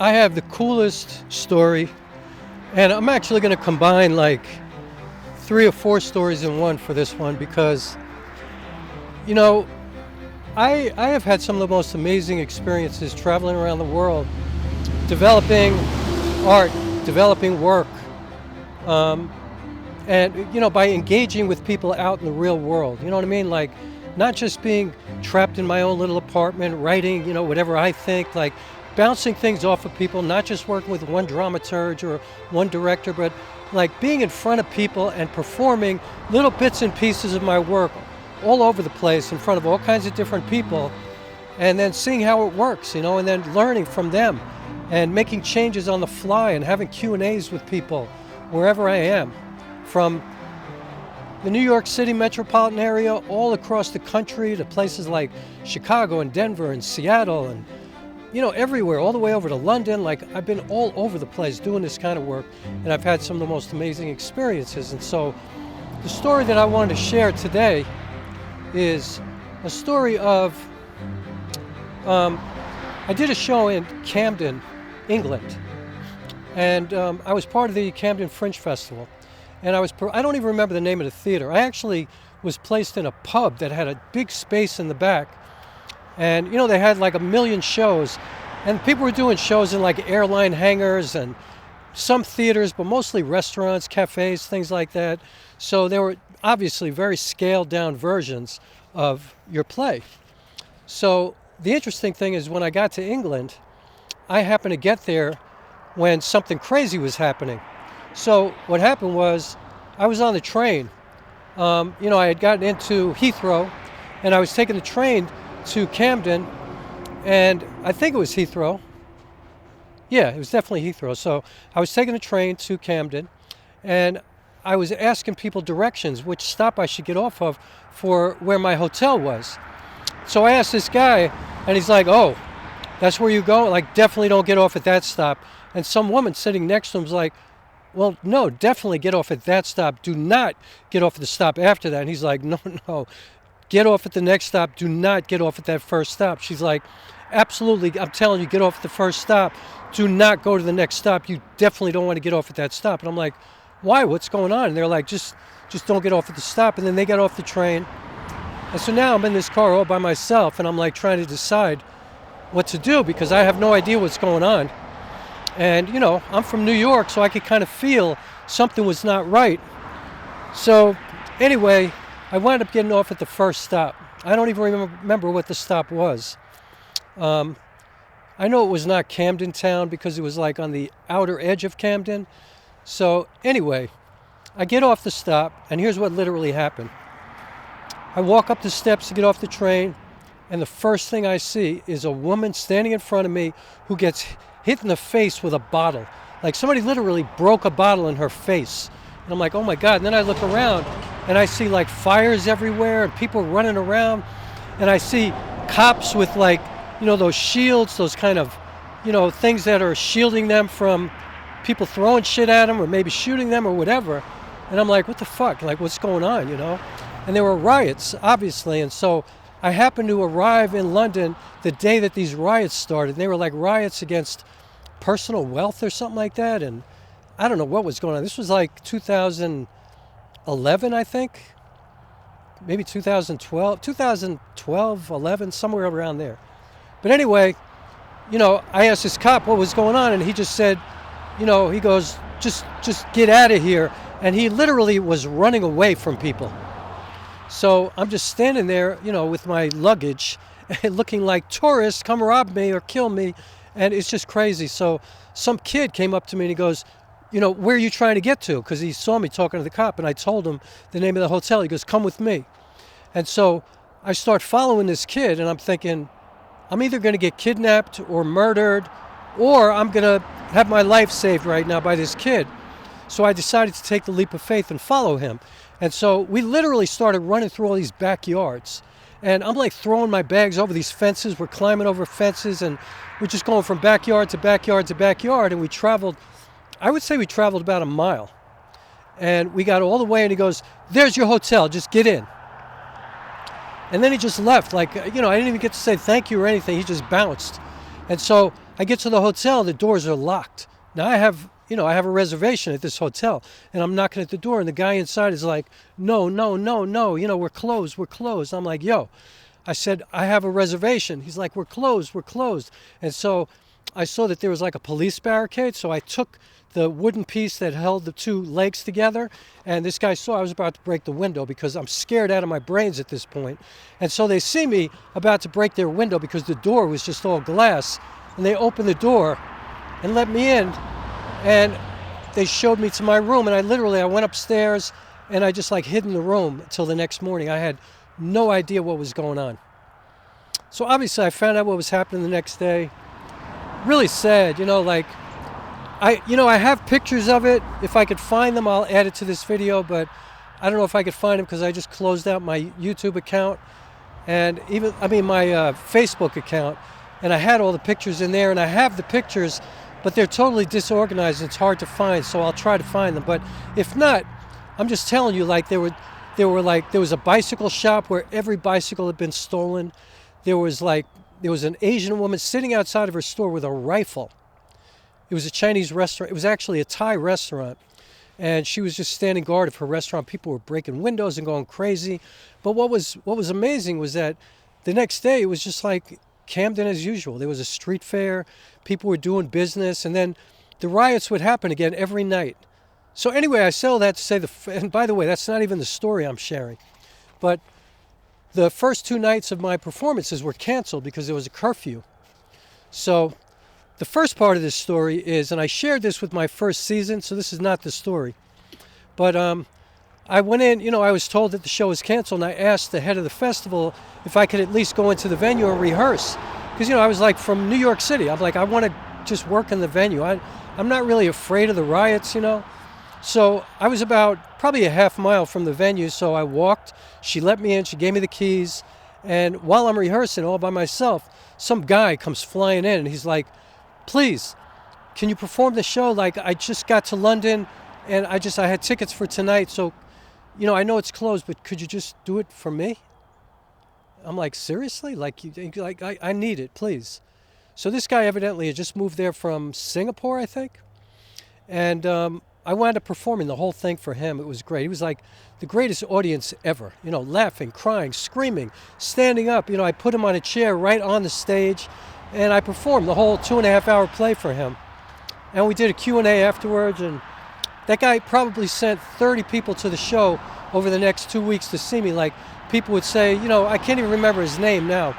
I have the coolest story, and I'm actually going to combine like 3 or 4 stories in one for this one because, you know, I have had some of the most amazing experiences traveling around the world, developing art, developing work, and, you know, by engaging with people out in the real world, you know what I mean? Like, not just being trapped in my own little apartment, writing, you know, whatever I think, like bouncing things off of people, not just working with one dramaturg or one director, but like being in front of people and performing little bits and pieces of my work all over the place in front of all kinds of different people, and then seeing how it works, you know, and then learning from them and making changes on the fly and having Q&As with people wherever I am, from the New York City metropolitan area all across the country to places like Chicago and Denver and Seattle and, you know, everywhere, all the way over to London. Like, I've been all over the place doing this kind of work, and I've had some of the most amazing experiences. And so the story that I wanted to share today is a story of, I did a show in Camden, England, and I was part of the Camden Fringe Festival. And I don't even remember the name of the theater. I actually was placed in a pub that had a big space in the back. And, you know, they had like 1 million shows. And people were doing shows in like airline hangars and some theaters, but mostly restaurants, cafes, things like that. So they were obviously very scaled down versions of your play. So the interesting thing is when I got to England, I happened to get there when something crazy was happening. So what happened was I was on the train. You know, I had gotten into Heathrow and I was taking the train to Camden, and I think it was Heathrow. Yeah, it was definitely Heathrow. So I was taking the train to Camden and I was asking people directions, which stop I should get off of for where my hotel was. So I asked this guy and he's like, "Oh, that's where you go? Like, definitely don't get off at that stop." And some woman sitting next to him was like, "Well, no, definitely get off at that stop. Do not get off at the stop after that." And he's like, no, get off at the next stop. Do not get off at that first stop. She's like, "Absolutely, I'm telling you, get off at the first stop. Do not go to the next stop. You definitely don't want to get off at that stop." And I'm like, "Why? What's going on?" And they're like, just don't get off at the stop." And then they got off the train. And so now I'm in this car all by myself, and I'm like trying to decide what to do because I have no idea what's going on. And, you know, I'm from New York, so I could kind of feel something was not right. So anyway, I wound up getting off at the first stop. I don't even remember what the stop was. I know it was not Camden Town because it was like on the outer edge of Camden. So anyway, I get off the stop, and here's what literally happened. I walk up the steps to get off the train, and the first thing I see is a woman standing in front of me who gets hit in the face with a bottle. Like somebody literally broke a bottle in her face. And I'm like, oh my God. And then I look around and I see like fires everywhere and people running around. And I see cops with like, you know, those shields, those kind of, you know, things that are shielding them from people throwing shit at them or maybe shooting them or whatever. And I'm like, what the fuck? Like, what's going on, you know? And there were riots, obviously. And so I happened to arrive in London the day that these riots started. They were like riots against personal wealth or something like that. And I don't know what was going on. This was like 2011, I think. Maybe 2012, 11, somewhere around there. But anyway, you know, I asked this cop what was going on, and he just said, you know, he goes, just get out of here. And he literally was running away from people. So I'm just standing there, you know, with my luggage looking like tourists, come rob me or kill me. And it's just crazy. So some kid came up to me and he goes, you know, where are you trying to get to? Because he saw me talking to the cop, and I told him the name of the hotel. He goes, come with me. And so I start following this kid, and I'm thinking, I'm either going to get kidnapped or murdered, or I'm going to have my life saved right now by this kid. So I decided to take the leap of faith and follow him. And so we literally started running through all these backyards. And I'm like throwing my bags over these fences. We're climbing over fences, and we're just going from backyard to backyard to backyard. And we traveled, I would say we traveled about a mile. And we got all the way, and he goes, there's your hotel, just get in. And then he just left. Like, you know, I didn't even get to say thank you or anything. He just bounced. And so I get to the hotel, the doors are locked. Now I have a reservation at this hotel, and I'm knocking at the door, and the guy inside is like, no, no, no, no, we're closed, we're closed. I'm like, yo, I said, I have a reservation. He's like, we're closed, we're closed. And so I saw that there was like a police barricade, so I took the wooden piece that held the two legs together, and this guy saw I was about to break the window because I'm scared out of my brains at this point. And so they see me about to break their window because the door was just all glass, and they opened the door and let me in, and they showed me to my room, and I went upstairs, and I just like hid in the room until the next morning. I had no idea what was going on. So obviously I found out what was happening the next day. Really sad, I have pictures of it. If I could find them, I'll add it to this video, but I don't know if I could find them because I just closed out my YouTube account and my Facebook account, and I had all the pictures in there, and I have the pictures, but they're totally disorganized. It's hard to find, so I'll try to find them. But if not, I'm just telling you, there was a bicycle shop where every bicycle had been stolen. There was an Asian woman sitting outside of her store with a rifle. It was a Chinese restaurant. It was actually a Thai restaurant. And she was just standing guard of her restaurant. People were breaking windows and going crazy. But what was amazing was that the next day it was just like Camden as usual. There was a street fair. People were doing business. And then the riots would happen again every night. So anyway, I say all that to say, and by the way, that's not even the story I'm sharing. But the first 2 nights of my performances were canceled because there was a curfew. So the first part of this story is, and I shared this with my first season, so this is not the story. But I went in, I was told that the show was canceled, and I asked the head of the festival if I could at least go into the venue and rehearse. Because, I was like from New York City. I'm like, I want to just work in the venue. I'm not really afraid of the riots, So I was about probably a half mile from the venue, so I walked. She let me in, she gave me the keys, and while I'm rehearsing all by myself, some guy comes flying in, and he's like, please, can you perform the show? I just got to London, and I had tickets for tonight, so, I know it's closed, but could you just do it for me? I'm like, seriously? I need it, please. So this guy evidently had just moved there from Singapore, I think, and I wound up performing the whole thing for him. It was great. He was like the greatest audience ever, laughing, crying, screaming, standing up. I put him on a chair right on the stage, and I performed the whole 2.5-hour play for him. And we did a Q&A afterwards, and that guy probably sent 30 people to the show over the next 2 weeks to see me. People would say, I can't even remember his name now,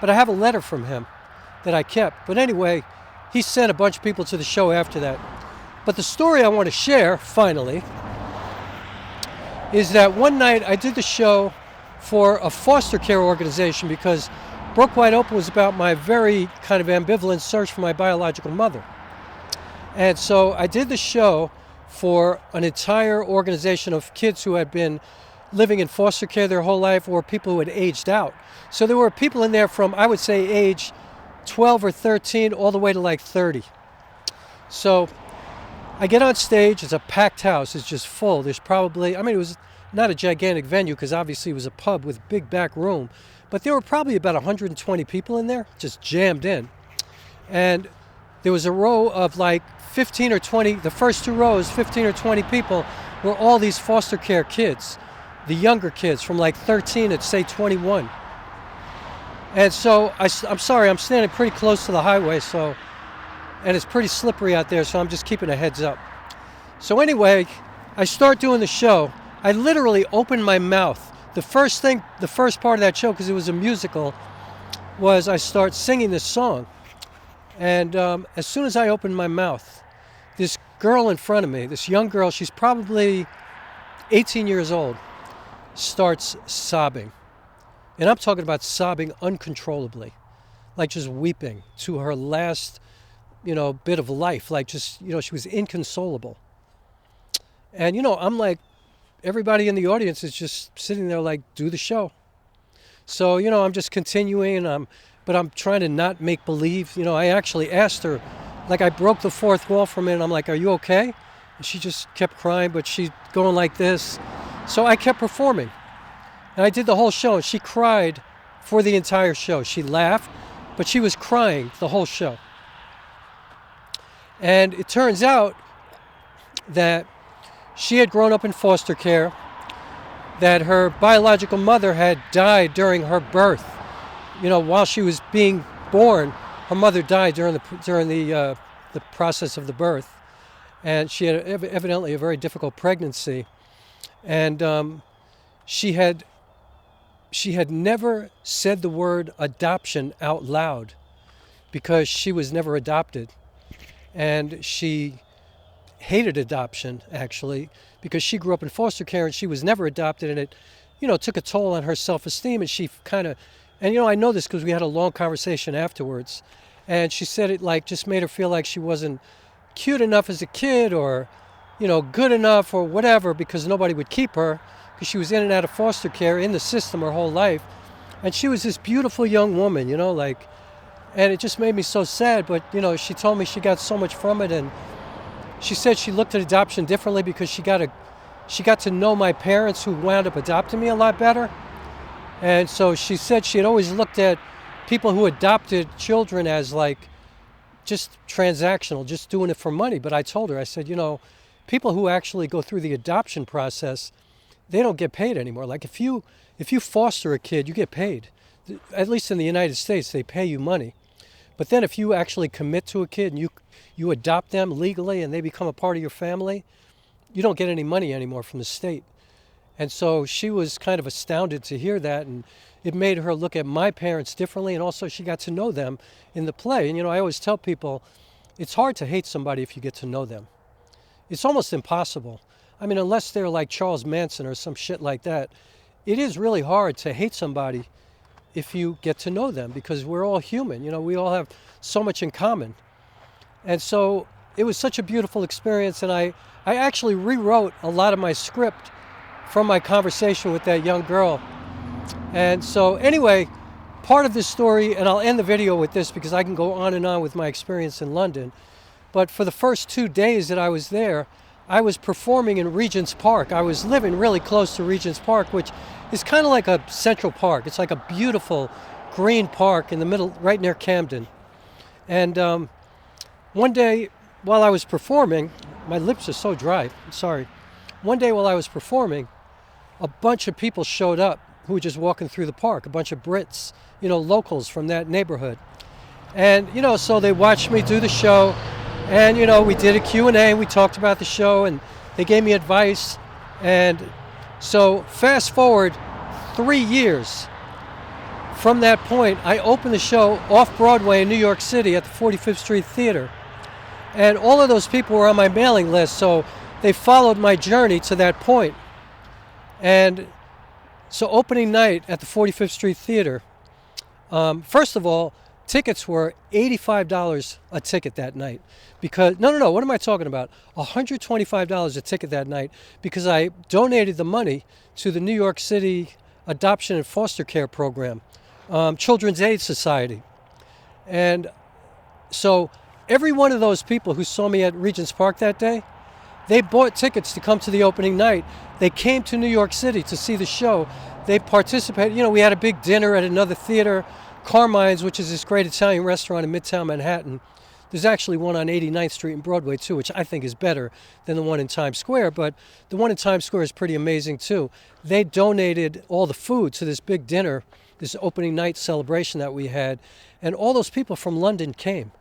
but I have a letter from him that I kept. But anyway, he sent a bunch of people to the show after that. But the story I want to share, finally, is that one night I did the show for a foster care organization because Broke Wide Open was about my very kind of ambivalent search for my biological mother. And so I did the show for an entire organization of kids who had been living in foster care their whole life or people who had aged out. So there were people in there from, I would say, age 12 or 13 all the way to 30. So I get on stage, it's a packed house, it's just full. There's probably, it was not a gigantic venue because obviously it was a pub with a big back room, but there were probably about 120 people in there, just jammed in. And there was a row of 15 or 20, the first 2 rows, 15 or 20 people were all these foster care kids, the younger kids from 13 to say 21. And so I'm sorry, I'm standing pretty close to the highway, and it's pretty slippery out there, so I'm just keeping a heads up. So anyway, I start doing the show. I literally opened my mouth. The first part of that show, because it was a musical, was I start singing this song. And as soon as I opened my mouth, this girl in front of me, this young girl, she's probably 18 years old, starts sobbing. And I'm talking about sobbing uncontrollably, just weeping to her last bit of life, she was inconsolable. And, I'm everybody in the audience is just sitting there do the show. So, I'm just continuing, but I'm trying to not make believe. I actually asked her, I broke the 4th wall for a minute. I'm like, are you okay? And she just kept crying, but she's going like this. So I kept performing. And I did the whole show, and she cried for the entire show. She laughed, but she was crying the whole show. And it turns out that she had grown up in foster care, that her biological mother had died during her birth. While she was being born, her mother died during the process of the birth, and she had evidently a very difficult pregnancy, and she had never said the word adoption out loud because she was never adopted, and she hated adoption actually because she grew up in foster care and she was never adopted, and it took a toll on her self-esteem, and she kind of, and I know this because we had a long conversation afterwards, and she said it like just made her feel like she wasn't cute enough as a kid, or good enough or whatever, because nobody would keep her because she was in and out of foster care in the system her whole life, and she was this beautiful young woman, and it just made me so sad. But she told me she got so much from it, and she said she looked at adoption differently because she got to know my parents who wound up adopting me a lot better. And so she said she had always looked at people who adopted children as like just transactional, just doing it for money. But I told her, I said, people who actually go through the adoption process, they don't get paid anymore. Like if you foster a kid, you get paid. At least in the United States, they pay you money. But then if you actually commit to a kid and you adopt them legally and they become a part of your family, you don't get any money anymore from the state. And so she was kind of astounded to hear that, and it made her look at my parents differently, and also she got to know them in the play. And I always tell people, it's hard to hate somebody if you get to know them. It's almost impossible. I mean, unless they're like Charles Manson or some shit like that, it is really hard to hate somebody if you get to know them, because we're all human. We all have so much in common. And so it was such a beautiful experience, and I actually rewrote a lot of my script from my conversation with that young girl. And so anyway, part of this story, and I'll end the video with this because I can go on and on with my experience in London, but for the first 2 days that I was there, I was performing in Regent's Park. I was living really close to Regent's Park, which is kind of like a Central Park. It's like a beautiful green park in the middle, right near Camden. And one day while I was performing, my lips are so dry, I'm sorry. One day while I was performing, a bunch of people showed up who were just walking through the park, a bunch of Brits, locals from that neighborhood. And, so they watched me do the show, and, we did a Q&A, and we talked about the show, and they gave me advice. And so fast forward 3 years from that point, I opened the show off Broadway in New York City at the 45th Street Theater. And all of those people were on my mailing list, so they followed my journey to that point. And so opening night at the 45th Street Theater, first of all, tickets were $85 a ticket that night. Because, no, what am I talking about? $125 a ticket that night, because I donated the money to the New York City Adoption and Foster Care Program, Children's Aid Society. And so every one of those people who saw me at Regent's Park that day, they bought tickets to come to the opening night. They came to New York City to see the show. They participated. We had a big dinner at another theater, Carmine's, which is this great Italian restaurant in Midtown Manhattan. There's actually one on 89th Street and Broadway too, which I think is better than the one in Times Square, but the one in Times Square is pretty amazing too. They donated all the food to this big dinner, this opening night celebration that we had, and all those people from London came.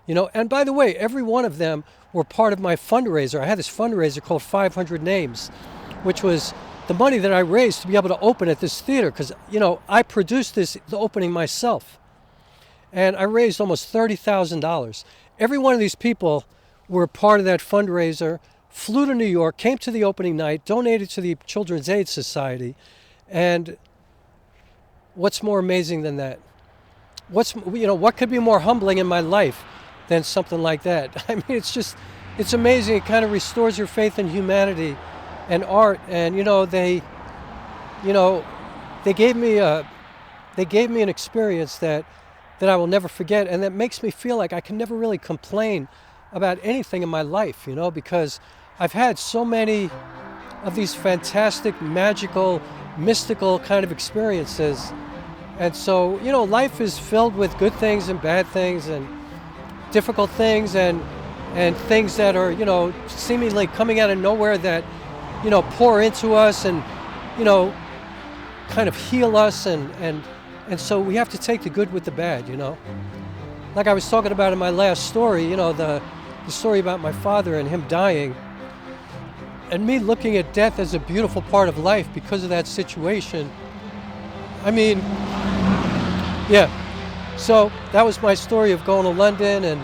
And by the way, every one of them were part of my fundraiser. I had this fundraiser called 500 Names, which was the money that I raised to be able to open at this theater, because, I produced the opening myself. And I raised almost $30,000. Every one of these people were part of that fundraiser, flew to New York, came to the opening night, donated to the Children's Aid Society. And what's more amazing than that? What could be more humbling in my life than something like that? I mean, it's amazing. It kind of restores your faith in humanity and art. And, they gave me an experience that I will never forget, and that makes me feel like I can never really complain about anything in my life, because I've had so many of these fantastic, magical, mystical kind of experiences. And so, life is filled with good things and bad things and difficult things, and and things that are, you know, seemingly coming out of nowhere that, you know, pour into us and, you know, kind of heal us, and so we have to take the good with the bad, you know. Like I was talking about in my last story, you know, the story about my father and him dying, and me looking at death as a beautiful part of life because of that situation. I mean, yeah. So that was my story of going to London and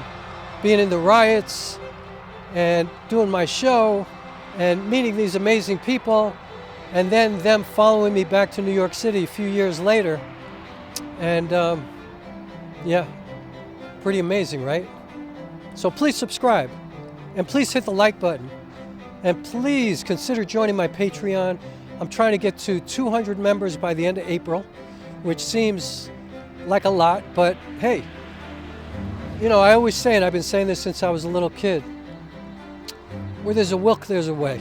being in the Riots and doing my show and meeting these amazing people, and then them following me back to New York City a few years later. And yeah, pretty amazing, right? So please subscribe, and please hit the like button, and please consider joining my Patreon. I'm trying to get to 200 members by the end of April, which seems like a lot, but hey, you know, I always say, and I've been saying this since I was a little kid, where there's a will, there's a way.